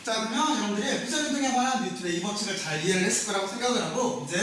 자, 그러면 여러분들이 회전운동에 관한 뉴턴의 이 법칙을 잘 이해를 했을 거라고 생각을 하고, 이제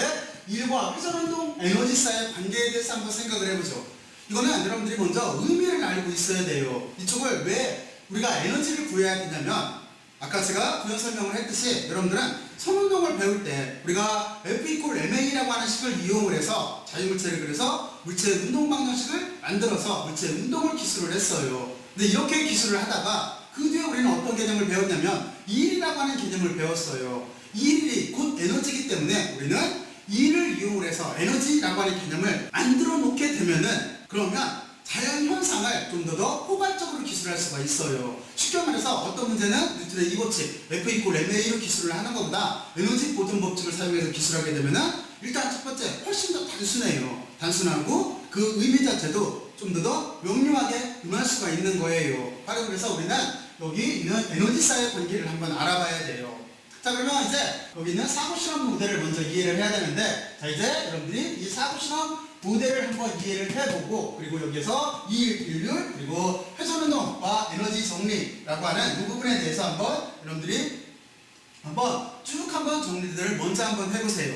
일과 회전운동 에너지사의 관계에 대해서 한번 생각을 해보죠. 이거는 여러분들이 먼저 의미를 알고 있어야 돼요. 이쪽을 왜 우리가 에너지를 구해야 되냐면, 아까 제가 부연 설명을 했듯이 여러분들은 선운동을 배울 때 우리가 F=ma라고 하는 식을 이용을 해서 자유물체를 그려서 물체의 운동 방정식을 만들어서 물체의 운동을 기술을 했어요. 근데 이렇게 기술을 하다가 그 뒤에 우리는 어떤 개념을 배웠냐면 일이라고 하는 개념을 배웠어요. 일이 곧 에너지이기 때문에 우리는 일을 이용을 해서 에너지라고 하는 개념을 만들어 놓게 되면은 그러면 자연현상을 좀 더 포괄적으로 기술할 수가 있어요. 쉽게 말해서 어떤 문제는 뉴턴의 이 법칙 F=ma로 기술을 하는 것보다 에너지 보존 법칙을 사용해서 기술하게 되면은 일단 첫 번째 훨씬 더 단순해요. 단순하고 그 의미 자체도 좀 더 명료하게 임할 수가 있는 거예요. 바로 그래서 우리는 여기 있는 에너지사의 관계를 한번 알아봐야 돼요. 자, 그러면 이제 여기 있는 사고실험 모델을 먼저 이해를 해야 되는데, 자, 이제 여러분들이 이 사고실험 모델을 한번 이해를 해보고, 그리고 여기에서 이일률, 그리고 회전운동과 에너지 정리라고 하는 이 부분에 대해서 한번 여러분들이 한번 쭉 한번 정리들을 먼저 한번 해보세요.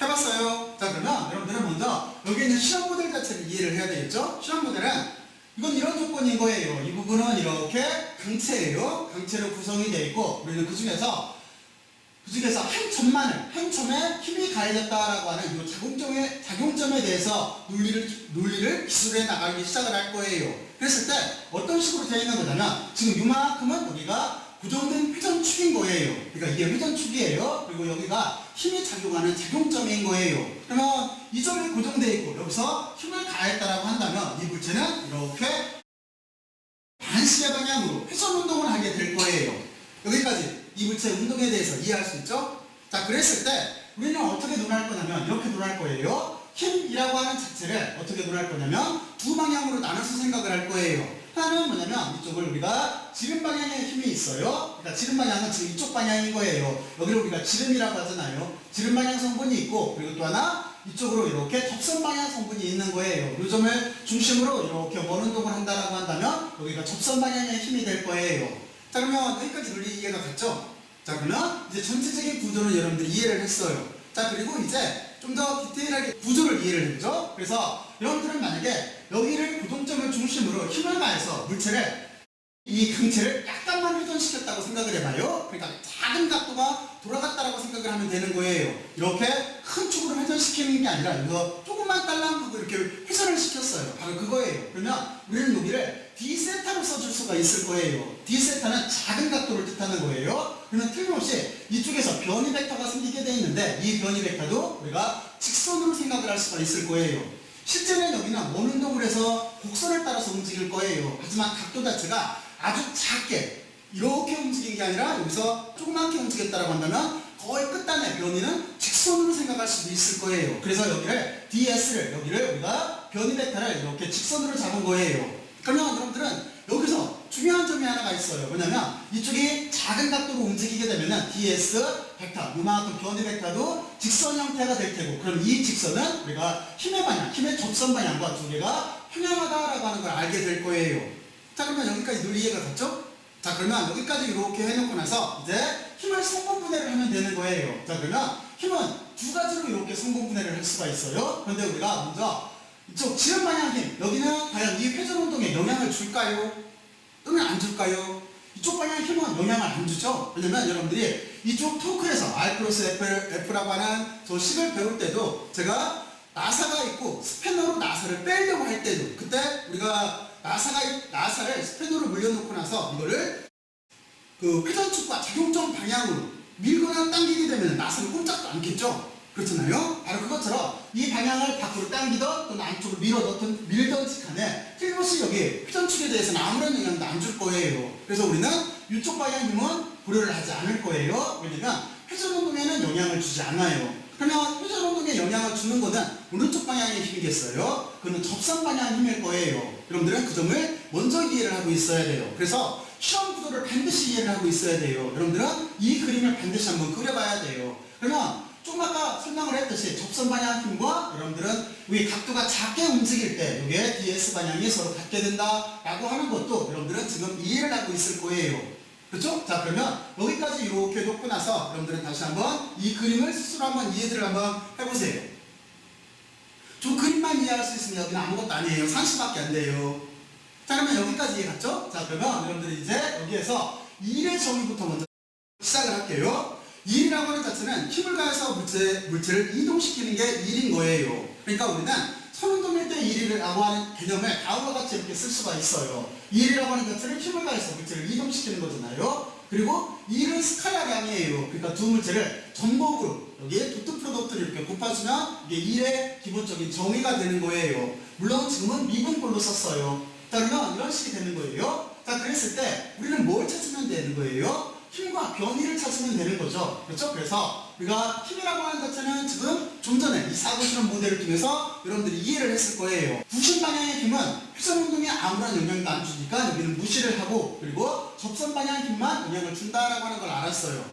해봤어요. 자, 그러면 여러분들은 먼저 여기 있는 실험 모델 자체를 이해를 해야 되겠죠? 실험 모델은 이건 이런 조건인 거예요. 이 부분은 이렇게 강체예요. 강체로 구성이 되어 있고, 우리는 그 중에서 한 점에 힘이 가해졌다라고 하는 이 작용점에 대해서 논리를 기술해 나가기 시작을 할 거예요. 그랬을 때 어떤 식으로 되어 있는 거냐면, 지금 이만큼은 여기가 고정된 회전축인 거예요. 그러니까 이게 회전축이에요. 그리고 여기가 힘이 작용하는 작용점인 거예요. 그러면 이 점이 고정되어 있고 여기서 힘을 가했다라고 한다면 이 물체는 이렇게 반시계 방향으로 회전운동을 하게 될 거예요. 여기까지 이 물체의 운동에 대해서 이해할 수 있죠? 자, 그랬을 때 우리는 어떻게 논할 거냐면 이렇게 논할 거예요. 힘이라고 하는 자체를 어떻게 논할 거냐면 두 방향으로 나눠서 생각을 할 거예요. 하나는 뭐냐면 이쪽을 우리가 지름 방향의 힘이 있어요. 그러니까 지름 방향은 지금 이쪽 방향인 거예요. 여기를 우리가 지름이라고 하잖아요. 지름 방향 성분이 있고, 그리고 또 하나 이쪽으로 이렇게 접선 방향 성분이 있는 거예요. 이 점을 중심으로 이렇게 원 운동을 한다라고 한다면 여기가 접선 방향의 힘이 될 거예요. 자, 그러면 여기까지 논리 이해가 갔죠? 자, 그러면 이제 전체적인 구조를 여러분들이 이해를 했어요. 자, 그리고 이제 좀 더 디테일하게 구조를 이해를 해보죠. 그래서 여러분들은 만약에 여기를 고정점을 중심으로 힘을 가해서 물체를 이 강체를 약간만 회전시켰다고 생각을 해봐요. 그러니까 작은 각도가 돌아갔다라고 생각을 하면 되는 거예요. 이렇게 큰 축으로 회전시키는 게 아니라 이거 조금만 딸랑하고 이렇게 회전을 시켰어요. 바로 그거예요. 그러면 우리는 여기를 D세타로 써줄 수가 있을 거예요. D세타는 작은 각도를 뜻하는 거예요. 그러면 틀림없이 이쪽에서 변이 벡터가 생기게 돼 있는데 이 변이 벡터도 우리가 직선으로 생각을 할 수가 있을 거예요. 실제는 여기는 원운동을 해서 곡선을 따라서 움직일 거예요. 하지만 각도 자체가 아주 작게 이렇게 움직인 게 아니라 여기서 조그맣게 움직였다고 한다면 거의 끝단의 변이는 직선으로 생각할 수도 있을 거예요. 그래서 여기를 DS를 여기를 우리가 변이 벡터를 이렇게 직선으로 잡은 거예요. 그러면 여러분들은 여기서 중요한 점이 하나가 있어요. 뭐냐면 이쪽이 작은 각도로 움직이게 되면은 DS 벡터, 이만큼 변이 벡터도 직선 형태가 될 테고, 그럼 이 직선은 우리가 힘의 방향, 힘의 접선 방향과 두 개가 평행하다라고 하는 걸 알게 될 거예요. 자, 그러면 여기까지 논리 이해가 갔죠? 자, 그러면 여기까지 이렇게 해놓고 나서 이제 힘을 성분분해를 하면 되는 거예요. 자, 그러면 힘은 두 가지로 이렇게 성분분해를 할 수가 있어요. 그런데 우리가 먼저 이쪽 지름 방향 힘, 여기는 과연 이 회전 운동에 영향을 줄까요? 또는 안 줄까요? 이쪽 방향 힘은 영향을 안 주죠? 왜냐면 여러분들이 이쪽 토크에서 R+F라고 하는 저 식을 배울 때도 제가 나사가 있고 스패너로 나사를 빼려고 할 때도 그때 우리가 나사를 스패너로 물려놓고 나서 이거를 그 회전축과 작용점 방향으로 밀거나 당기게 되면 나사를 꼼짝도 않겠죠? 그렇잖아요? 바로 그것처럼 이 방향을 밖으로 당기던 또는 안쪽으로 밀던지 간에 틀림없이 여기 회전축에 대해서는 아무런 영향도 안 줄 거예요. 그래서 우리는 이쪽 방향 힘은 고려를 하지 않을 거예요. 왜냐면 회전 운동에는 영향을 주지 않아요. 그러면 회전 운동에 영향을 주는 것은 어느 쪽 방향의 힘이겠어요? 그는 접선 방향 힘일 거예요. 여러분들은 그 점을 먼저 이해를 하고 있어야 돼요. 그래서 실험 구도를 반드시 이해를 하고 있어야 돼요. 여러분들은 이 그림을 반드시 한번 그려봐야 돼요. 그러면 조금 아까 설명을 했듯이 접선 방향 힘과 여러분들은 이 각도가 작게 움직일 때 이게 DS 방향이 서로 같게 된다라고 하는 것도 여러분들은 지금 이해를 하고 있을 거예요. 그렇죠? 자, 그러면 여기까지 이렇게 놓고 나서 여러분들은 다시 한번 이 그림을 스스로 한번 이해를 한번 해보세요. 저 그림만 이해할 수 있으면 여기는 아무것도 아니에요. 상식밖에 안 돼요. 자, 그러면 여기까지 이해갔죠? 자, 그러면 여러분들이 이제 여기에서 일의 정의부터 먼저 시작을 할게요. 일이라고 하는 자체는 힘을 가해서 물체를 이동시키는 게 일인 거예요. 그러니까 우리는 선운동일 때 일이라고 하는 개념을 다음과 같이 이렇게 쓸 수가 있어요. 일이라고 하는 자체는 힘을 가해서 물체를 이동시키는 거잖아요. 그리고 일은 스칼라량이에요. 그러니까 두 물체를 전복으로 여기에 도트 프로덕트를 이렇게 곱해주면 이게 일의 기본적인 정의가 되는 거예요. 물론 지금은 미분꼴로 썼어요. 자, 그러면 이런 식이 되는 거예요. 자, 그랬을 때 우리는 뭘 찾으면 되는 거예요? 힘과 변이를 찾으면 되는 거죠. 그렇죠? 그래서 우리가 힘이라고 하는 자체는 지금 좀 전에 이 사고실험 모델을 통해서 여러분들이 이해를 했을 거예요. 부신 방향의 힘은 회전 운동에 아무런 영향도 안 주니까 여기는 무시를 하고, 그리고 접선 방향의 힘만 영향을 준다라고 하는 걸 알았어요.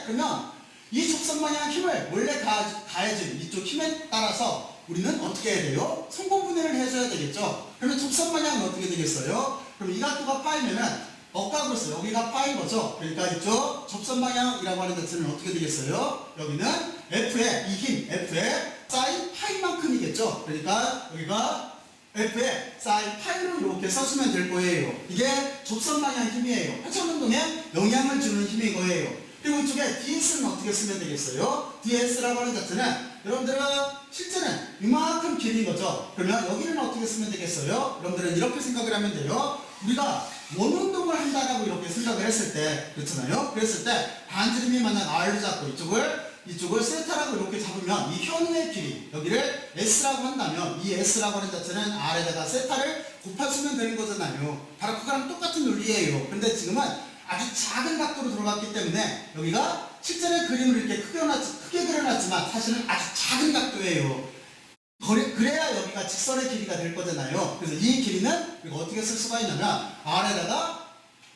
그러면 이 접선 방향의 힘을 원래 가해진 이쪽 힘에 따라서 우리는 어떻게 해야 돼요? 성공분해를 해줘야 되겠죠. 그러면 접선 방향은 어떻게 되겠어요? 그럼 이 각도가 파이면은 억각으로서 여기가 파인 거죠. 그러니까 이쪽 접선 방향이라고 하는 자체는 어떻게 되겠어요? 여기는 F의 이 힘, F의 사인 파이만큼이겠죠. 그러니까 여기가 F의 사인 파이로 이렇게 써주면 될 거예요. 이게 접선 방향 힘이에요. 회전 운동에 영향을 주는 힘인 거예요. 그리고 이쪽에 DS는 어떻게 쓰면 되겠어요? DS라고 하는 자체는 여러분들은 실제는 이만큼 길인 거죠. 그러면 여기는 어떻게 쓰면 되겠어요? 여러분들은 이렇게 생각을 하면 돼요. 우리가 원운동을 한다라고 이렇게 생각을 했을 때, 그렇잖아요? 그랬을 때 반지름이 만난 R을 잡고 이쪽을 세타라고 이렇게 잡으면 이 현우의 길이, 여기를 S라고 한다면 이 S라고 하는 자체는 R에다가 세타를 곱해주면 되는 거잖아요. 바로 그거랑 똑같은 논리예요. 근데 지금은 아주 작은 각도로 들어갔기 때문에 여기가 실제는 그림을 이렇게 크게 그려놨지만 사실은 아주 작은 각도예요. 그래야 여기가 직선의 길이가 될 거잖아요. 그래서 이 길이는 우리가 어떻게 쓸 수가 있냐면 R에다가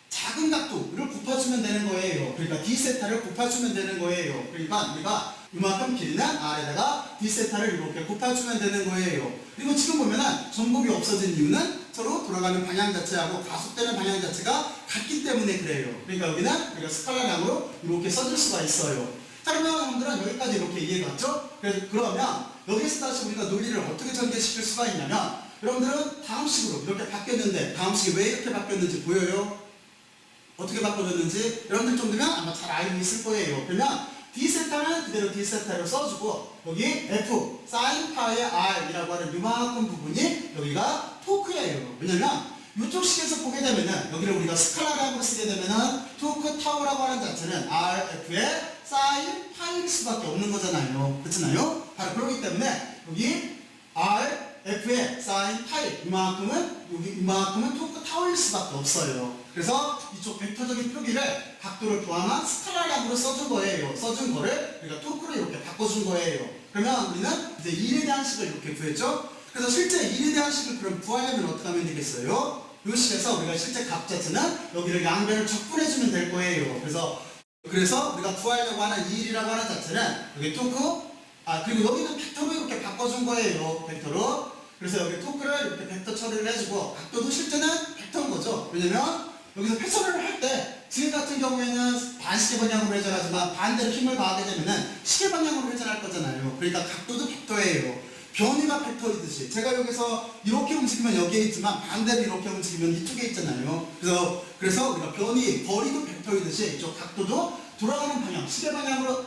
작은 각도를 곱해주면 되는 거예요. 그러니까 D세타를 곱해주면 되는 거예요. 그러니까 우리가 이만큼 길이는 R에다가 D세타를 이렇게 곱해주면 되는 거예요. 그리고 지금 보면은 전복이 없어진 이유는 서로 돌아가는 방향 자체하고 가속되는 방향 자체가 같기 때문에 그래요. 그러니까 여기는 우리가 스칼라량으로 이렇게 써줄 수가 있어요. 자, 그러면 여러분들은 여기까지 이렇게 이해갔죠? 그러면 여기서 다시 우리가 논리를 어떻게 전개시킬 수가 있냐면, 여러분들은 다음식으로 이렇게 바뀌었는데 다음식이 왜 이렇게 바뀌었는지 보여요? 어떻게 바꿔줬는지 여러분들 정도면 아마 잘 알고 있을 거예요. 그러면 D세타는 그대로 D세타로 써주고, 여기 F 사인 파의 R이라고 하는 이만큼 부분이 여기가 토크예요. 왜냐면 이쪽 식에서 보게 되면은 여기를 우리가 스칼라량으로 쓰게 되면은 토크 타워라고 하는 자체는 RF의 사인 파일 수밖에 없는 거잖아요. 그렇잖아요? 바로 그렇기 때문에 여기 RF의 사인 파일 이만큼은 토크 타워일 수밖에 없어요. 그래서 이쪽 벡터적인 표기를 각도를 포함한 스칼라량으로 써준 거예요. 써준 거를 우리가 토크로 이렇게 바꿔준 거예요. 그러면 우리는 이제 1에 대한 식을 이렇게 구했죠. 그래서 실제 1에 대한 식을 그럼 구하려면 어떻게 하면 되겠어요? 이 식에서 우리가 실제 값 자체는 여기를 양변을 적분해주면 될 거예요. 그래서 우리가 구하려고 하는 1이라고 하는 자체는 여기 토크, 그리고 여기는 벡터로 이렇게 바꿔준 거예요. 벡터로. 그래서 여기 토크를 이렇게 벡터 처리를 해주고, 각도도 실제는 벡터인 거죠. 왜냐면 여기서 회전을 할 때 지금 같은 경우에는 반시계 방향으로 회전하지만 반대로 힘을 가하게 되면은 시계 방향으로 회전할 거잖아요. 그러니까 각도도 벡터예요. 변이가 벡터이듯이 제가 여기서 이렇게 움직이면 여기에 있지만 반대로 이렇게 움직이면 이쪽에 있잖아요. 그래서 우리가 거리도 벡터이듯이 이쪽 각도도 돌아가는 방향, 시계 방향으로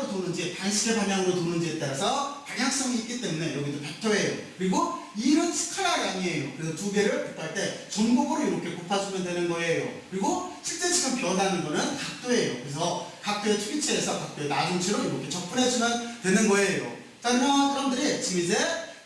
도는지 반시계 방향으로 도는지에 따라서 방향성이 있기 때문에 여기도 벡터예요. 그리고 1은 스칼라량이에요. 그래서 두 개를 곱할 때 전복으로 이렇게 곱해주면 되는 거예요. 그리고 실제 지금 변하는 거는 각도예요. 그래서 각도의 투기체에서 각도의 나중치로 이렇게 접근해주면 되는 거예요. 자, 그러면 여러분들이 지금 이제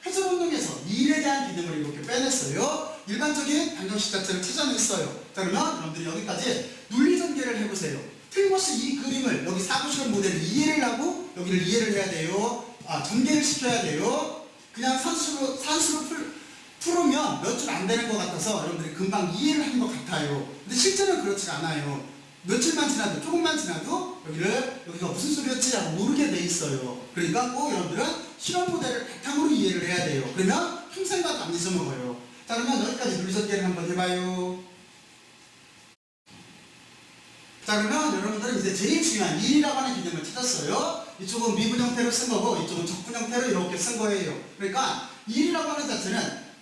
회전 운동에서 1에 대한 개념을 이렇게 빼냈어요. 일반적인 방정식 자체를 찾아냈어요. 자, 그러면 여러분들이 여기까지 논리 전개를 해보세요. 틀림없이 이 그림을 여기 사고실험 모델을 이해를 하고 여기를 이해를 해야 돼요. 전개를 시켜야 돼요. 그냥 산수로 풀으면 몇 줄 안 되는 것 같아서 여러분들이 금방 이해를 하는 것 같아요. 근데 실제는 그렇지 않아요. 며칠만 지나도, 조금만 지나도 여기가 무슨 소리였지 하고 모르게 돼 있어요. 그러니까 꼭 여러분들은 실험 모델을 바탕으로 이해를 해야 돼요. 그러면 평생 가도 안 잊어먹어요. 자, 그러면 여기까지 논리 전개를 한번 해봐요. 자, 그러면 여러분들은 이제 제일 중요한 1이라고 하는 개념을 찾았어요. 이쪽은 미분 형태로 쓴 거고 이쪽은 적분 형태로 이렇게 쓴 거예요. 그러니까 1이라고 하는 자체는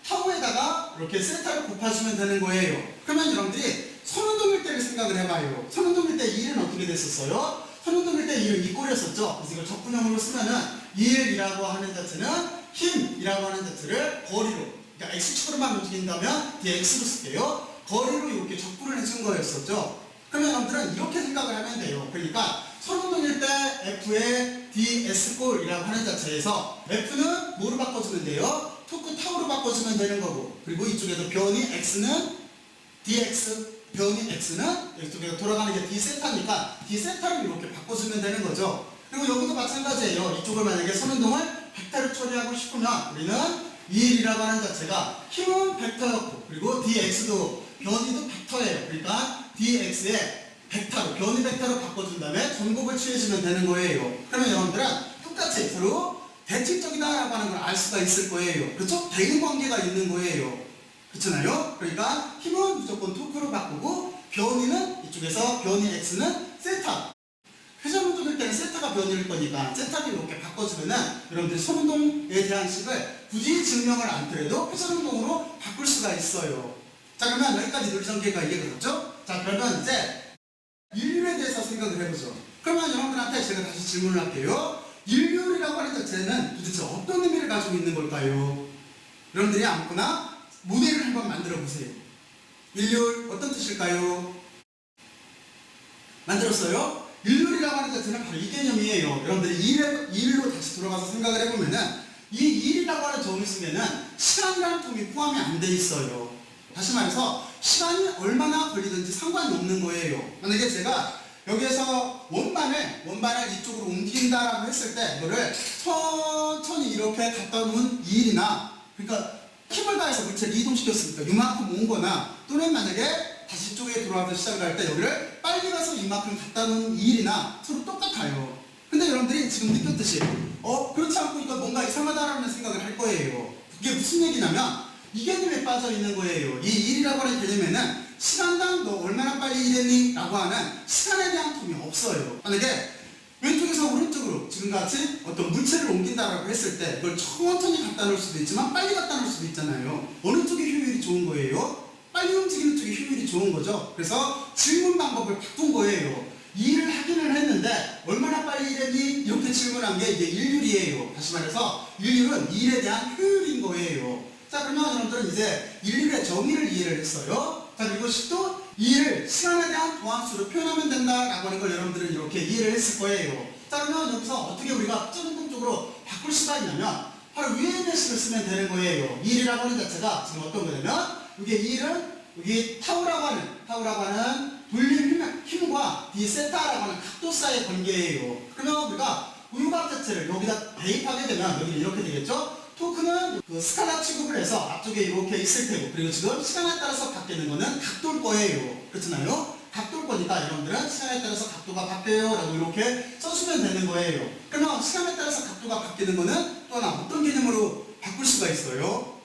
타우에다가 이렇게 세타를 곱해주면 되는 거예요. 그러면 여러분들이 선운동일 때를 생각을 해봐요. 선운동일 때 1은 어떻게 됐었어요? 선운동일 때 1은 이 꼴이었었죠. 그래서 이걸 적분형으로 쓰면은 1이라고 하는 자체는 힘이라고 하는 자체를 거리로, 그러니까 x축으로만 움직인다면 dx로 쓸게요. 거리로 이렇게 적분을 해준 거였었죠. 그러면 여러분들은 이렇게 생각을 하면 돼요. 그러니까 선운동일 때 f의 ds꼴이라고 하는 자체에서 f는 뭐로 바꿔주면 돼요? 토크 타우로 바꿔주면 되는 거고, 그리고 이쪽에서 변이 x는 dx, 변이 x는 이쪽에서 돌아가는 게 d세타니까 d세타를 이렇게 바꿔주면 되는 거죠. 그리고 여기도 마찬가지예요. 이쪽을 만약에 선운동을 벡터로 처리하고 싶으면 우리는 2일이라고 하는 자체가 힘은 벡터였고, 그리고 dx도 변이도 벡터예요. 그러니까 dx에 벡터로, 변이 벡터로 바꿔준 다음에 전곱을 취해주면 되는 거예요. 그러면 여러분들은 똑같이 서로 대칭적이다라고 하는 걸 알 수가 있을 거예요. 그렇죠? 대응 관계가 있는 거예요. 그렇잖아요? 그러니까 힘은 무조건 토크로 바꾸고 변이는 이쪽에서 변이 x는 세타. 회전운동일 때는 세타가 변이일 거니까 세타를 이렇게 바꿔주면은 여러분들이 선운동에 대한 식을 굳이 증명을 안 드려도 회전운동으로 바꿀 수가 있어요. 자, 그러면 여기까지 논리전개가 이해가 됐죠? 자, 그러면 이제 인류에 대해서 생각을 해보죠. 그러면 여러분들한테 제가 다시 질문을 할게요. 인류라고 하는 자체는 도대체 어떤 의미를 가지고 있는 걸까요? 여러분들이 아무거나 모델을 한번 만들어 보세요. 인류 어떤 뜻일까요? 만들었어요? 인류라고 하는 자체는 바로 이 개념이에요. 여러분들이 일로 다시 돌아가서 생각을 해보면은 이 일이라고 하는 정의 속에는 시간이라는 통이 포함이 안 돼 있어요. 다시 말해서 시간이 얼마나 걸리든지 상관이 없는 거예요. 만약에 제가 여기에서 원반을 이쪽으로 옮긴다라고 했을 때 이거를 천천히 이렇게 갖다 놓은 2일이나, 그러니까 힘을 가해서 물체를 이동시켰으니까 이만큼 온 거나, 또는 만약에 다시 이쪽에 돌아와서 시작을 할 때 여기를 빨리 가서 이만큼 갖다 놓은 2일이나 서로 똑같아요. 근데 여러분들이 지금 느꼈듯이 그렇지 않고 이거 뭔가 이상하다라는 생각을 할 거예요. 그게 무슨 얘기냐면 이 개념에 빠져 있는 거예요. 이 일이라고 하는 개념에는 시간당 너 얼마나 빨리 일했니? 라고 하는 시간에 대한 통이 없어요. 만약에 왼쪽에서 오른쪽으로 지금같이 어떤 물체를 옮긴다라고 했을 때 그걸 천천히 갖다 놓을 수도 있지만 빨리 갖다 놓을 수도 있잖아요. 어느 쪽이 효율이 좋은 거예요? 빨리 움직이는 쪽이 효율이 좋은 거죠. 그래서 질문 방법을 바꾼 거예요. 이 일을 하기는 했는데 얼마나 빨리 일했니? 이렇게 질문한 게 이제 일률이에요. 다시 말해서 일률은 이 일에 대한 효율인 거예요. 자, 그러면 여러분들은 이제 일률의 정의를 이해를 했어요. 자, 그리고 또 이 일을 시간에 대한 도함수로 표현하면 된다라고 하는 걸 여러분들은 이렇게 이해를 했을 거예요. 자, 그러면 여기서 어떻게 우리가 합전운동적으로 바꿀 수가 있냐면 바로 위에 있는 식을 쓰면 되는 거예요. 이 일이라고 하는 자체가 지금 어떤 거냐면 이게 이 일은 여기 타우라고 하는 돌림 힘과 d세타라고 하는 각도 사이의 관계예요. 그러면 우리가 우유곽 자체를 여기다 대입하게 되면 여기는 이렇게 되겠죠? 토크는 그 스칼라 취급을 해서 앞쪽에 이렇게 있을 테고, 그리고 지금 시간에 따라서 바뀌는 거는 각도일 거예요. 그렇잖아요? 각도일 거니까 여러분들은 시간에 따라서 각도가 바뀌어요 라고 이렇게 써주면 되는 거예요. 그러면 시간에 따라서 각도가 바뀌는 거는 또 하나 어떤 개념으로 바꿀 수가 있어요?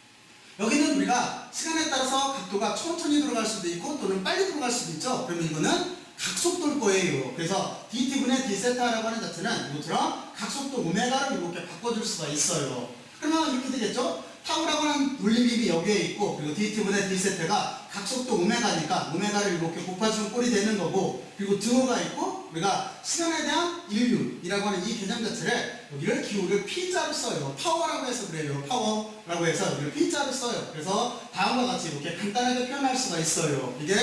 여기는 우리가 시간에 따라서 각도가 천천히 들어갈 수도 있고 또는 빨리 들어갈 수도 있죠. 그러면 이거는 각속도일 거예요. 그래서 dt분의 d세타라고 하는 자체는 이것처럼 각속도 오메가를 이렇게 바꿔줄 수가 있어요. 그러면 이렇게 되겠죠? 타우라고 하는 돌림비비 여기에 있고, 그리고 dt분의 d세타가 각속도 오메가니까 오메가를 이렇게 곱해주면 꼴이 되는 거고, 그리고 드호가 있고, 우리가 시간에 대한 인류이라고 하는 이 개념 자체를 여기를 기호를 p자로 써요. 파워라고 해서 그래요. 파워라고 해서 여기를 p자로 써요. 그래서 다음과 같이 이렇게 간단하게 표현할 수가 있어요. 이게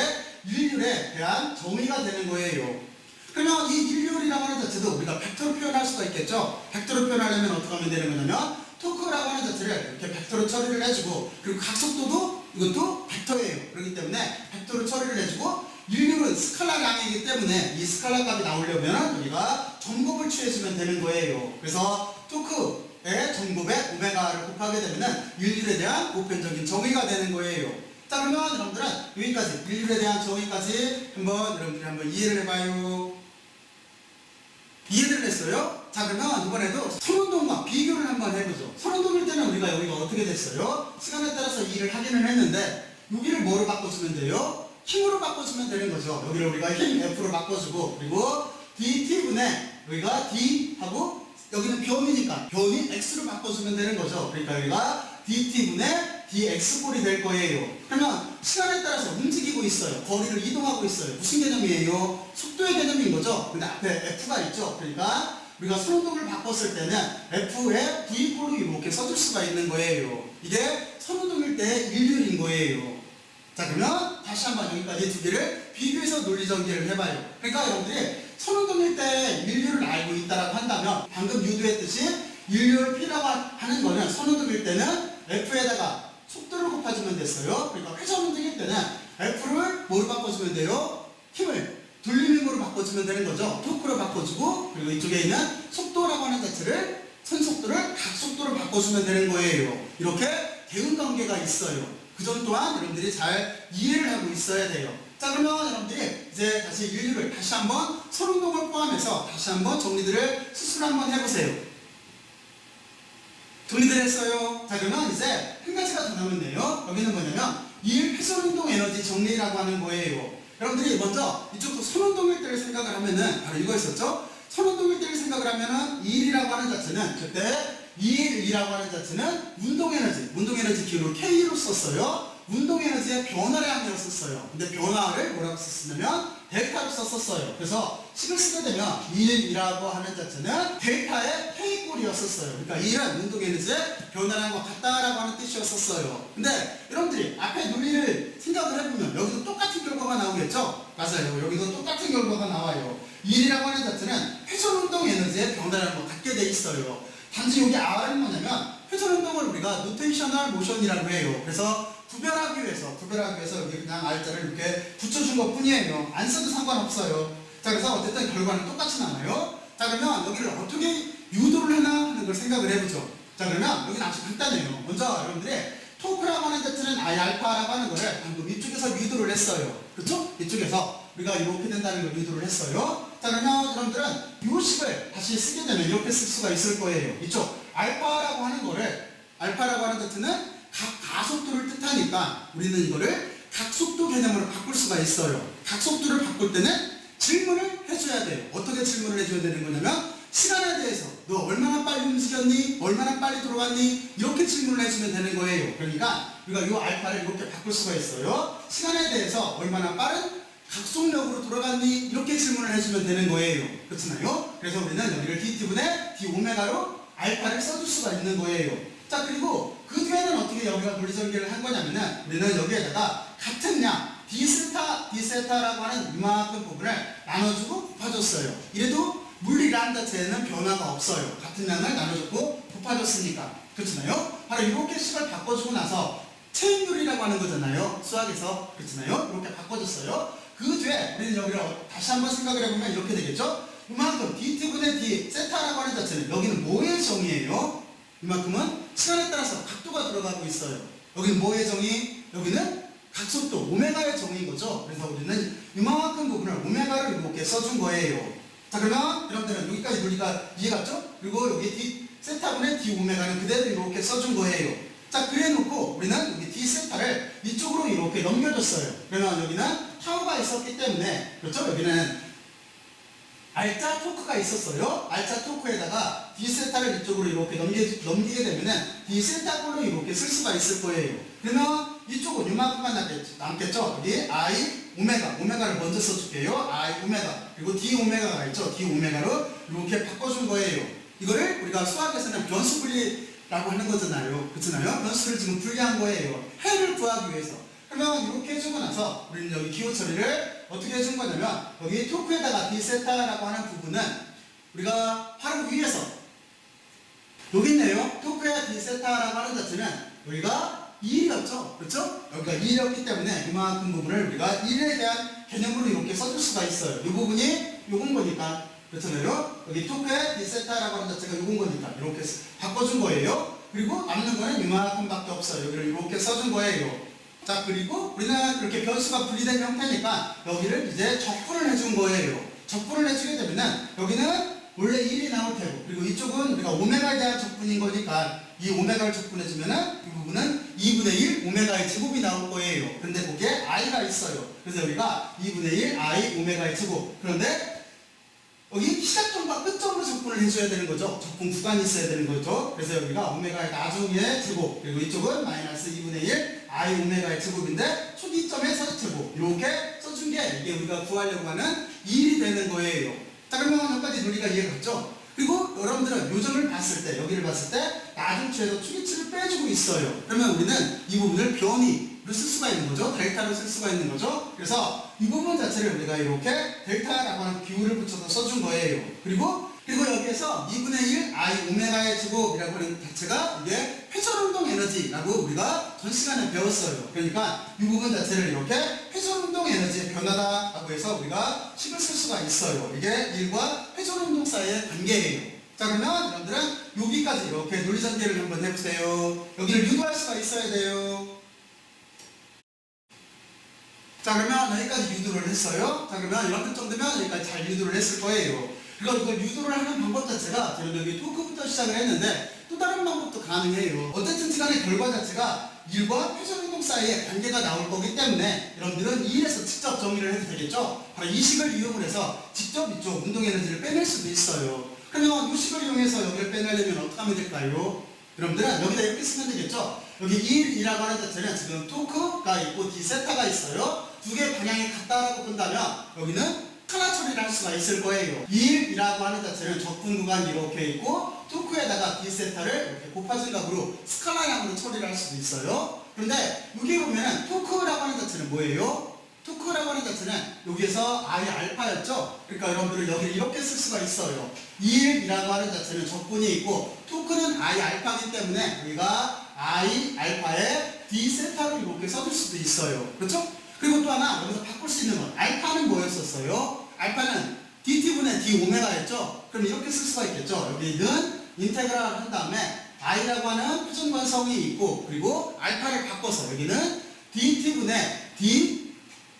인류에 대한 정의가 되는 거예요. 그러면 이 인류이라고 하는 자체도 우리가 벡터로 표현할 수가 있겠죠? 벡터로 표현하려면 어떻게 하면 되는 거냐면 토크라고 하는 자체를 이렇게 벡터로 처리를 해주고, 그리고 각속도도 이것도 벡터예요. 그렇기 때문에 벡터로 처리를 해주고, 인류는 스칼라량이기 때문에 이 스칼라 값이 나오려면 우리가 전곱을 취해주면 되는 거예요. 그래서 토크의 전곱에 오메가를 곱하게 되면 인류에 대한 보편적인 정의가 되는 거예요. 자, 그러면 여러분들은 여기까지 인류에 대한 정의까지 여러분들이 한번 이해를 해봐요. 이해를 했어요? 자, 그러면 이번에도 선운동과 비교를 한번 해보죠. 선운동일 때는 우리가 여기가 어떻게 됐어요? 시간에 따라서 일을 하기는 했는데 여기를 뭐로 바꿔주면 돼요? 힘으로 바꿔주면 되는 거죠. 여기를 우리가 힘 F로 바꿔주고, 그리고 dt분의 여기가 d하고 여기는 변이니까 변이 x로 바꿔주면 되는 거죠. 그러니까 여기가 dt분의 dx꼴이 될 거예요. 그러면 시간에 따라서 움직이고 있어요. 거리를 이동하고 있어요. 무슨 개념이에요? 속도의 개념인 거죠. 근데 앞에 f가 있죠. 그러니까 우리가 선운동을 바꿨을 때는 f의 v꼴로 이렇게 써줄 수가 있는 거예요. 이게 선운동일 때 일률인 거예요. 자, 그러면 다시 한번 여기까지 두 개를 비교해서 논리전개를 해봐요. 그러니까 여러분들이 선운동일 때 인류를 알고 있다라고 한다면 방금 유도했듯이 인류를 P라고 하는 거는 선운동일 때는 F에다가 속도를 곱해주면 됐어요. 그러니까 회전 운동일 때는 F를 뭐로 바꿔주면 돼요? 힘을 돌림 힘으로 바꿔주면 되는 거죠. 토크로 바꿔주고, 그리고 이쪽에 있는 속도라고 하는 자체를 선속도를 각속도로 바꿔주면 되는 거예요. 이렇게 대응 관계가 있어요. 그 점 또한 여러분들이 잘 이해를 하고 있어야 돼요. 자, 그러면 여러분들이 이제 다시 인류를 다시 한번 선운동을 포함해서 다시 한번 정리들을 스스로 한번 해보세요. 정리들 했어요. 자, 그러면 이제 한 가지가 더 남았네요. 여기는 뭐냐면 회전운동 에너지 정리라고 하는 거예요. 여러분들이 먼저 이쪽도 선운동일 때를 생각을 하면은 바로 이거 있었죠? 선운동일 때를 생각을 하면은 2일이라고 하는 자체는 그때 2일이라고 하는 자체는 운동에너지 기호를 K로 썼어요. 운동에너지의 변화를 함으로 썼어요. 근데 변화를 뭐라고 썼냐면 델타로 썼었어요. 그래서 식을 쓰게 되면 2일이라고 하는 자체는 델타의 K꼴이었었어요. 그러니까 2일은 운동에너지의 변화를 한 것 같다라고 하는 뜻이었었어요. 근데 여러분들이 앞에 논리를 생각을 해보면 여기도 똑같은 결과가 나오겠죠? 맞아요. 여기도 똑같은 결과가 나와요. 2일이라고 하는 자체는 회전운동 에너지의 변화를 한 것 같게 돼 있어요. 단지 여기 R은 뭐냐면 회전운동을 우리가 노테이셔널 모션이라고 해요. 그래서 구별하기 위해서 여기 그냥 R자를 이렇게 붙여준 것 뿐이에요. 안 써도 상관없어요. 자, 그래서 어쨌든 결과는 똑같진 않아요. 자, 그러면 여기를 어떻게 유도를 하나 하는 걸 생각을 해보죠. 자, 그러면 여기는 아주 간단해요. 먼저 여러분들이 토크라고 하는 자체는 알파라고 하는 거를 방금 이쪽에서 유도를 했어요. 그렇죠? 이쪽에서 우리가 이렇게 된다는 걸 유도를 했어요. 자, 그러면 여러분들은 이 식을 다시 쓰게 되면 이렇게 쓸 수가 있을 거예요. 이쪽 알파라고 하는 자체는 각 가속도를 뜻하니까 우리는 이거를 각속도 개념으로 바꿀 수가 있어요. 각속도를 바꿀 때는 질문을 해줘야 돼요. 어떻게 질문을 해줘야 되는 거냐면 시간에 대해서 너 얼마나 빨리 움직였니? 얼마나 빨리 돌아갔니? 이렇게 질문을 해주면 되는 거예요. 그러니까 우리가 이 알파를 이렇게 바꿀 수가 있어요. 시간에 대해서 얼마나 빠른 각속력으로 돌아갔니? 이렇게 질문을 해주면 되는 거예요. 그렇잖아요? 그래서 우리는 여기를 dt분의 d오메가로 알파를 써줄 수가 있는 거예요. 자, 그리고 그 뒤에는 어떻게 여기가 논리전개를 한 거냐면은 우리는 여기에다가 같은 양 d세타라고 하는 이만큼 부분을 나눠주고 곱해줬어요. 이래도 물리란 자체에는 변화가 없어요. 같은 양을 나눠줬고 곱해줬으니까. 그렇잖아요? 바로 이렇게 식을 바꿔주고 나서 체인율이라고 하는 거잖아요. 수학에서. 그렇잖아요? 이렇게 바꿔줬어요. 그 뒤에 우리는 여기를 다시 한번 생각을 해보면 이렇게 되겠죠? 이만큼 dt분의 d 세타라고 하는 자체는 여기는 뭐의 정의예요? 이만큼은 시간에 따라서 각도가 들어가고 있어요. 여기는 뭐의 정의? 여기는 각속도 오메가의 정의인 거죠. 그래서 우리는 이만큼 부분을 오메가를 이렇게 써준 거예요. 자, 그러면 여러분들은 여기까지 논리가 이해갔죠? 그리고 여기 d 세타분의 d 오메가는 그대로 이렇게 써준 거예요. 자, 그래놓고 우리는 여기 d 세타를 이쪽으로 이렇게 넘겨줬어요. 그러면 여기는 타우가 있었기 때문에, 그렇죠? 여기는 알짜 토크가 있었어요. 알짜 토크에다가 d세타를 이쪽으로 이렇게 넘기게 되면은 d세타꼴로 이렇게 쓸 수가 있을 거예요. 그러면 이쪽은 이만큼만 남겠죠? 여기 I 오메가를 먼저 써줄게요. I 오메가 그리고 d 오메가가 있죠? d 오메가로 이렇게 바꿔준 거예요. 이거를 우리가 수학에서는 변수 분리라고 하는 거잖아요. 그렇잖아요? 변수를 지금 분리한 거예요. 해를 구하기 위해서. 그러면 이렇게 해주고 나서 우리는 여기 기호 처리를 어떻게 해준 거냐면 여기 토크에다가 d세타라고 하는 부분은 우리가 바로 위에서 여기 있네요. 토크에 d세타라고 하는 자체는 여기가 2일이었죠. 그렇죠? 여기가 2일이었기 때문에 이만큼 부분을 우리가 1에 대한 개념으로 이렇게 써줄 수가 있어요. 이 부분이 요건 거니까. 그렇잖아요? 여기 토크에 d세타라고 하는 자체가 요건 거니까 이렇게 바꿔준 거예요. 그리고 남는 거는 이만큼밖에 없어요. 여기를 이렇게 써준 거예요. 자, 그리고 우리는 이렇게 변수가 분리된 형태니까 여기를 이제 적분을 해준 거예요. 적분을 해주게 되면은 여기는 원래 1이 나올 테고, 그리고 이쪽은 우리가 오메가에 대한 적분인 거니까 이 오메가를 적분해주면은 이 부분은 2분의 1 오메가의 제곱이 나올 거예요. 그런데 거기에 i가 있어요. 그래서 여기가 2분의 1 i 오메가의 제곱. 그런데 여기 시작점과 끝점으로 접근을 해줘야 되는 거죠. 접근 구간이 있어야 되는 거죠. 그래서 여기가 오메가의 나중에 제곱, 그리고 이쪽은 마이너스 2분의 1 i 오메가의 제곱인데 초기점에서 제곱, 이렇게 써준 게 이게 우리가 구하려고 하는 1이 되는 거예요. 자, 그러면 여기까지 논리가 이해가 갔죠? 그리고 여러분들은 요점을 봤을 때, 여기를 봤을 때 나중추에서 추기치를 빼주고 있어요. 그러면 우리는 이 부분을 변이로 쓸 수가 있는 거죠. 델타로 쓸 수가 있는 거죠. 그래서 이 부분 자체를 우리가 이렇게 델타라고 하는 기호를 붙여서 써준 거예요. 그리고 여기에서 2분의 1 i 오메가의 제곱이라고 하는 자체가 이게 회전운동 에너지라고 우리가 전 시간에 배웠어요. 그러니까 이 부분 자체를 이렇게 회전운동 에너지의 변화다라고 해서 우리가 식을 쓸 수가 있어요. 이게 1과 회전운동 사이의 관계예요. 자, 그러면 여러분들은 여기까지 이렇게 논리전개를 한번 해보세요. 여기를 유도할 수가 있어야 돼요. 자, 그러면 여기까지 유도를 했어요. 자, 그러면 이런 특정되면 여기까지 잘 유도를 했을 거예요. 그리고 이걸 유도를 하는 방법 자체가 저는 여기 토크부터 시작을 했는데 또 다른 방법도 가능해요. 어쨌든 시간의 결과 자체가 1과 회전운동 사이에 관계가 나올 거기 때문에 여러분들은 2에서 직접 정의를 해도 되겠죠? 바로 이 식을 이용을 해서 직접 이쪽 운동 에너지를 빼낼 수도 있어요. 그러면 이 식을 이용해서 여기를 빼내려면 어떻게 하면 될까요? 여러분들은 여기다 이렇게 쓰면 되겠죠? 여기 1이라고 하는 자체는 지금 토크가 있고 D세타가 있어요. 두 개의 방향이 같다라고 본다면 여기는 스칼라 처리를 할 수가 있을 거예요. 1이라고 하는 자체는 적분 구간이 이렇게 있고 토크에다가 D세타를 이렇게 곱해진 값으로 스칼라양으로 처리를 할 수도 있어요. 그런데 여기 보면 토크라고 하는 자체는 뭐예요? 토크라고 하는 자체는 여기에서 I 알파였죠? 그러니까 여러분들은 여기를 이렇게 쓸 수가 있어요. 1이라고 하는 자체는 적분이 있고 토크는 I 알파이기 때문에 우리가 I 알파에 D세타를 이렇게 써줄 수도 있어요. 그렇죠? 그리고 또 하나 여기서 바꿀 수 있는 건 알파는 뭐였었어요? 알파는 dt분의 d 오메가였죠? 그럼 이렇게 쓸 수가 있겠죠? 여기는 인테그랄 한 다음에 i라고 하는 표준 관성이 있고 그리고 알파를 바꿔서 여기는 dt분의 d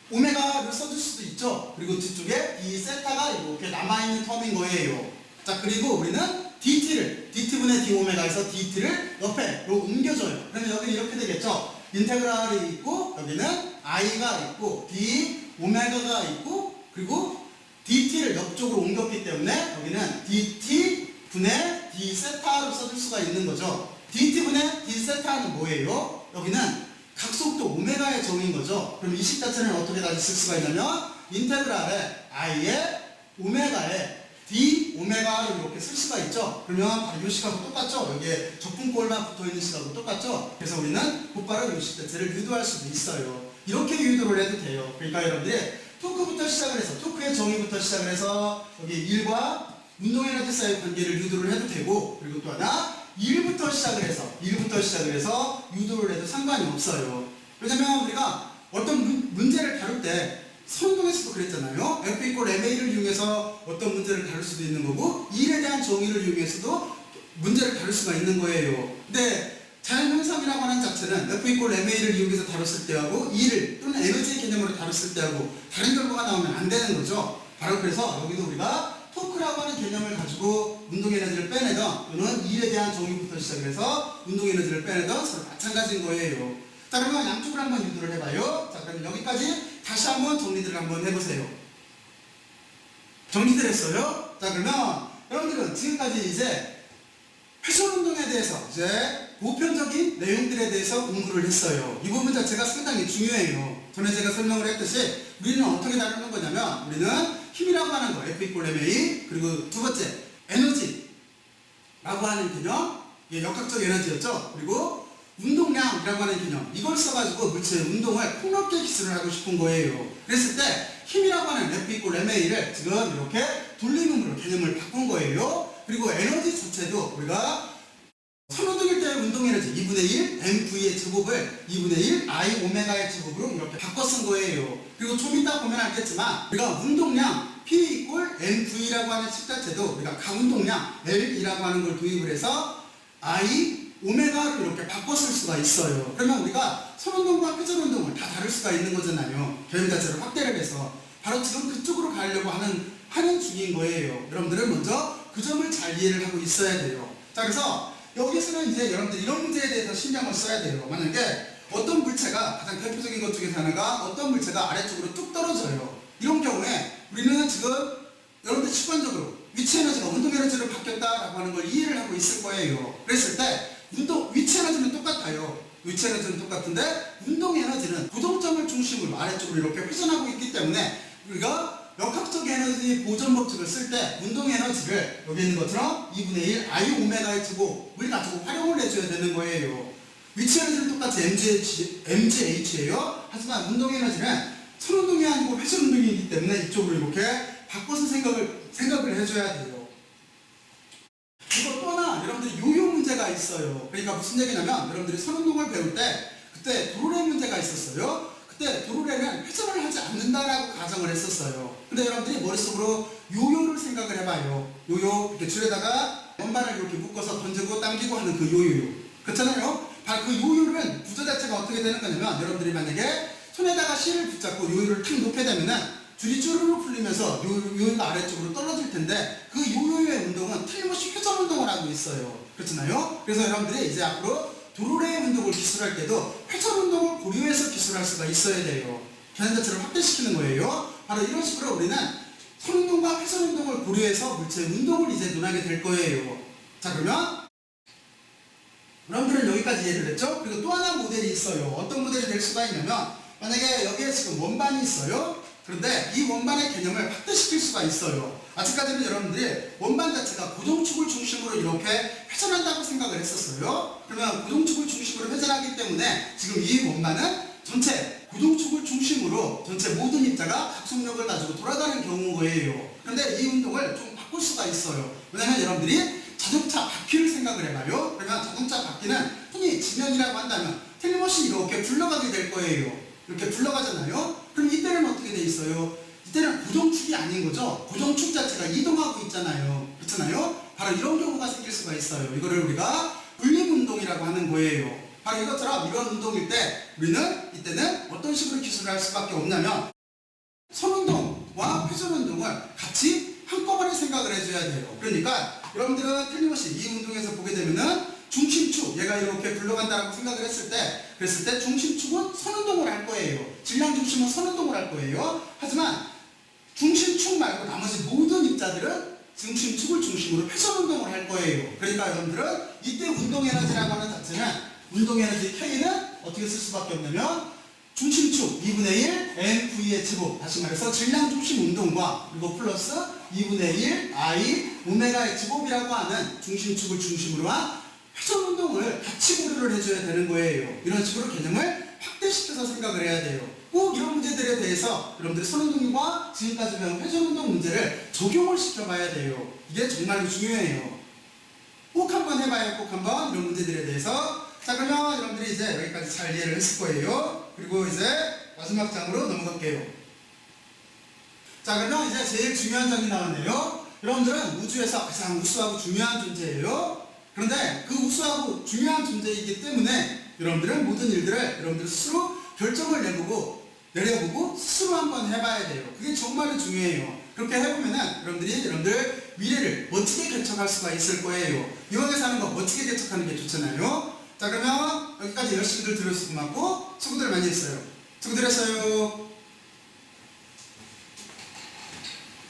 오메가를 써줄 수도 있죠? 그리고 뒤쪽에 d 세타가 이렇게 남아있는 텀인 거예요. 자, 그리고 우리는 dt분의 d 오메가에서 dt를 옆에로 옮겨줘요. 그러면 여기는 이렇게 되겠죠? 인테그랄이 있고 여기는 i가 있고 d 오메가가 있고 그리고 dt를 옆쪽으로 옮겼기 때문에 여기는 dt 분의 d 세타로 써줄 수가 있는 거죠. dt 분의 d 세타는 뭐예요? 여기는 각속도 오메가의 정인 거죠. 그럼 이 식 자체는 어떻게 다시 쓸 수가 있냐면 인테그랄에 i의 오메가에 d 오메가로 이렇게 쓸 수가 있죠. 그러면 바로 이 식하고 똑같죠. 여기에 적분꼴만 붙어있는 식하고 똑같죠. 그래서 우리는 곧바로 이 식 자체를 유도할 수도 있어요. 이렇게 유도를 해도 돼요. 그러니까 여러분들이 토크부터 시작을 해서 토크의 정의부터 시작을 해서 여기 1과 운동에너지 사이의 관계를 유도를 해도 되고 그리고 또 하나 1부터 시작을 해서 유도를 해도 상관이 없어요. 왜냐면 우리가 어떤 문제를 다룰 때 선운동에서도 그랬잖아요. F 이퀄 MA를 이용해서 어떤 문제를 다룰 수도 있는 거고 1에 대한 정의를 이용해서도 문제를 다룰 수가 있는 거예요. 근데 자연현상이라고 하는 자체는 F 이퀄 MA를 이용해서 다뤘을 때하고 2를 또는 에너지의 개념으로 다뤘을 때하고 다른 결과가 나오면 안 되는 거죠. 바로 그래서 여기도 우리가 토크라고 하는 개념을 가지고 운동에너지를 빼내던 또는 2에 대한 정의부터 시작을 해서 운동에너지를 빼내던 서로 마찬가지인 거예요. 자, 그러면 양쪽으로 한번 유도를 해봐요. 자, 그러면 여기까지 다시 한번 정리들을 한번 해보세요. 정리들 했어요? 자, 그러면 여러분들은 지금까지 이제 회전운동에 대해서 이제 보편적인 내용들에 대해서 공부를 했어요. 이 부분 자체가 상당히 중요해요. 전에 제가 설명을 했듯이 우리는 어떻게 다루는 거냐면 우리는 힘이라고 하는 거 F 이퀄 MA 그리고 두 번째 에너지라고 하는 개념 이게 역학적 에너지였죠. 그리고 운동량이라고 하는 개념 이걸 써가지고 물체의 운동을 폭넓게 기술을 하고 싶은 거예요. 그랬을 때 힘이라고 하는 F 이퀄 MA를 지금 이렇게 돌림음으로 개념을 바꾼 거예요. 그리고 에너지 자체도 우리가 선운동일 때의 운동에너지 2분의 1 mv의 제곱을 2분의 1 i 오메가의 제곱으로 이렇게 바꿔 쓴 거예요. 그리고 좀 이따 보면 알겠지만 우리가 운동량 P 이퀄 mv라고 하는 식 자체도 우리가 가운동량 L이라고 하는 걸 도입을 해서 i 오메가로 이렇게 바꿔 쓸 수가 있어요. 그러면 우리가 선운동과 회전운동을 다 다룰 수가 있는 거잖아요. 개념 자체를 확대를 해서 바로 지금 그쪽으로 가려고 하는 중인 거예요. 여러분들은 먼저 그 점을 잘 이해를 하고 있어야 돼요. 자, 그래서 여기서는 이제 여러분들 이런 문제에 대해서 신경을 써야 돼요. 만약에 어떤 물체가 가장 대표적인 것 중에서 하나가 어떤 물체가 아래쪽으로 뚝 떨어져요. 이런 경우에 우리는 지금 여러분들 직관적으로 위치 에너지가 운동 에너지로 바뀌었다라고 하는 걸 이해를 하고 있을 거예요. 그랬을 때 위치 에너지는 똑같아요. 위치 에너지는 똑같은데 운동 에너지는 고정점을 중심으로 아래쪽으로 이렇게 회전하고 있기 때문에 우리가 역학적 에너지 보존 법칙을 쓸 때 운동 에너지를 여기 있는 것처럼 2분의 1 I 오메가의 제곱 우리가 조금 활용을 해줘야 되는 거예요. 위치 에너지는 똑같이 mgh예요. 하지만 운동 에너지는 선운동이 아니고 회전 운동이기 때문에 이쪽으로 이렇게 바꿔서 생각을 해줘야 돼요. 그리고 또나 여러분들이 요요 문제가 있어요. 그러니까 무슨 얘기냐면 여러분들이 선운동을 배울 때 그때 도로레 문제가 있었어요. 그때 도로레는 회전을 하지 않는다라고 가정을 했었어요. 근데 여러분들이 머릿속으로 요요를 생각을 해봐요. 요요 이렇게 줄에다가 원반을 이렇게 묶어서 던지고 당기고 하는 그 요요. 그렇잖아요. 바로 그 요요는 구조 자체가 어떻게 되는 거냐면 여러분들이 만약에 손에다가 실을 붙잡고 요요를 탁 놓게 되면은 줄이 쭈르르 풀리면서 요요가 아래쪽으로 떨어질 텐데 그 요요의 운동은 틀림없이 회전 운동을 하고 있어요. 그렇잖아요. 그래서 여러분들이 이제 앞으로 도로레 운동을 기술할 때도 회전 운동을 고려해서 기술할 수가 있어야 돼요. 개념 자체를 확대시키는 거예요. 바로 이런 식으로 우리는 선운동과 회전 운동을 고려해서 물체 운동을 이제 논하게 될 거예요. 자, 그러면 여러분들은 여기까지 이해를 했죠? 그리고 또 하나 모델이 있어요. 어떤 모델이 될 수가 있냐면 만약에 여기에 지금 원반이 있어요. 그런데 이 원반의 개념을 확대시킬 수가 있어요. 아직까지는 여러분들이 원반 자체가 고정축을 중심으로 이렇게 회전한다고 생각을 했었어요. 그러면 고정축을 중심으로 회전하기 때문에 지금 이 원반은 전체 고정축을 중심으로 전체 모든 입자가 각속력을 가지고 돌아가는 경우예요. 그런데 이 운동을 좀 바꿀 수가 있어요. 왜냐하면 여러분들이 자동차 바퀴를 생각을 해봐요. 그러면 자동차 바퀴는 흔히 지면이라고 한다면 틀림없이 이렇게 굴러가게 될 거예요. 이렇게 굴러가잖아요. 그럼 이때는 어떻게 돼 있어요? 이때는 고정축이 아닌 거죠. 고정축 자체가 이동하고 있잖아요. 그렇잖아요. 바로 이런 경우가 생길 수가 있어요. 이거를 우리가 분립운동이라고 하는 거예요. 바로 이것처럼 이런 운동일 때 우리는 이때는 어떤 식으로 기술을 할 수밖에 없냐면 선운동과 회전운동을 같이 한꺼번에 생각을 해줘야 돼요. 그러니까 여러분들은 틀림없이 이 운동에서 보게 되면은 중심축, 얘가 이렇게 굴러간다라고 생각을 했을 때, 그랬을 때 중심축은 선운동을 할 거예요. 질량 중심은 선운동을 할 거예요. 하지만 중심축 말고 나머지 모든 입자들은 중심축을 중심으로 회전운동을 할 거예요. 그러니까 여러분들은 이때 운동에너지라고 하는 자체는 운동에너지 K는 어떻게 쓸 수밖에 없냐면 중심축 2분의 1 mv의 제곱, 다시 말해서 질량 중심 운동과 그리고 플러스 2분의 1 I 오메가의 제곱이라고 하는 중심축을 중심으로 한 회전 운동을 같이 고려를 해줘야 되는 거예요. 이런 식으로 개념을 확대시켜서 생각을 해야 돼요. 꼭 이런 문제들에 대해서 여러분들이 선운동과 지금까지 배운 회전 운동 문제를 적용을 시켜봐야 돼요. 이게 정말로 중요해요. 꼭 한번 해봐요. 꼭 한번 이런 문제들에 대해서. 자, 그러면 여러분들이 이제 여기까지 잘 이해를 했을 거예요. 그리고 이제 마지막 장으로 넘어갈게요. 자, 그러면 이제 제일 중요한 점이 나왔네요. 여러분들은 우주에서 가장 우수하고 중요한 존재예요. 그런데 그 우수하고 중요한 존재이기 때문에 여러분들은 모든 일들을 여러분들 스스로 결정을 내려보고 스스로 한번 해봐야 돼요. 그게 정말로 중요해요. 그렇게 해보면은 여러분들 미래를 멋지게 개척할 수가 있을 거예요. 이왕에 사는 거 멋지게 개척하는 게 좋잖아요. 자, 그러면 여기까지 열심히들 들어주셔서 고맙고 수고들 많이 했어요. 수고들 했어요.